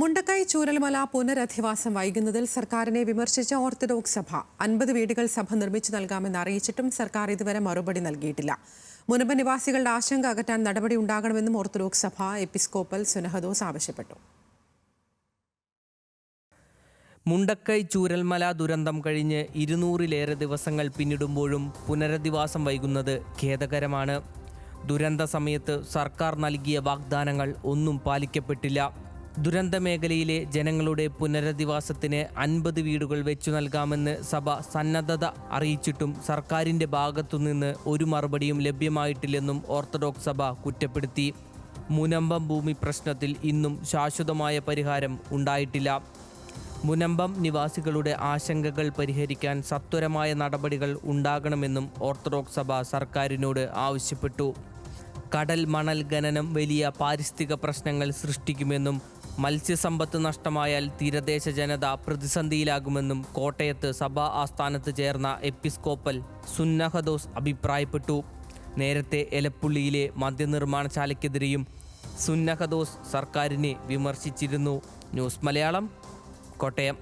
മുണ്ടക്കൈ ചൂരൽമല പുനരധിവാസം വൈകുന്നതിൽ സർക്കാരിനെ വിമർശിച്ച ഓർത്തഡോക്സ് സഭ 50 വീടുകൾ സഭ നിർമ്മിച്ചു നൽകാമെന്ന് അറിയിച്ചിട്ടും സർക്കാർ ഇതുവരെ മറുപടി നൽകിയിട്ടില്ല. മുനമ്പ നിവാസികളുടെ ആശങ്ക അകറ്റാൻ നടപടി ഉണ്ടാകണമെന്നും ഓർത്തഡോക്സ് സഭ എപ്പിസ്കോപ്പൽ സുനഹദോസ് ആവശ്യപ്പെട്ടു. മുണ്ടക്കൈ ചൂരൽമല ദുരന്തം കഴിഞ്ഞ് 200-ലേറെ ദിവസങ്ങൾ പിന്നിടുമ്പോഴും പുനരധിവാസം വൈകുന്നത് ഖേദകരമാണ്. ദുരന്ത സമയത്ത് സർക്കാർ നൽകിയ വാഗ്ദാനങ്ങൾ ഒന്നും പാലിക്കപ്പെട്ടില്ല. ദുരന്ത മേഖലയിലെ ജനങ്ങളുടെ പുനരധിവാസത്തിന് 50 വീടുകൾ വെച്ചു നൽകാമെന്ന് സഭ സന്നദ്ധത അറിയിച്ചിട്ടും സർക്കാരിൻ്റെ ഭാഗത്തുനിന്ന് ഒരു മറുപടിയും ലഭ്യമായിട്ടില്ലെന്നും ഓർത്തഡോക്സ് സഭ കുറ്റപ്പെടുത്തി. മുനമ്പം ഭൂമി പ്രശ്നത്തിൽ ഇന്നും ശാശ്വതമായ പരിഹാരം ഉണ്ടായിട്ടില്ല. മുനമ്പം നിവാസികളുടെ ആശങ്കകൾ പരിഹരിക്കാൻ സത്വരമായ നടപടികൾ ഉണ്ടാകണമെന്നും ഓർത്തഡോക്സ് സഭ സർക്കാരിനോട് ആവശ്യപ്പെട്ടു. കടൽ മണൽ ഖനനം വലിയ പാരിസ്ഥിതിക പ്രശ്നങ്ങൾ സൃഷ്ടിക്കുമെന്നും മത്സ്യസമ്പത്ത് നഷ്ടമായാൽ തീരദേശ ജനത പ്രതിസന്ധിയിലാകുമെന്നും കോട്ടയത്ത് സഭാ ആസ്ഥാനത്ത് ചേർന്ന എപ്പിസ്കോപ്പൽ സുന്നഹദോസ് അഭിപ്രായപ്പെട്ടു. നേരത്തെ എലപ്പുള്ളിയിലെ മദ്യനിർമ്മാണശാലയ്ക്കെതിരെയും സുന്നഹദോസ് സർക്കാരിനെ വിമർശിച്ചിരുന്നു. ന്യൂസ് മലയാളം, കോട്ടയം.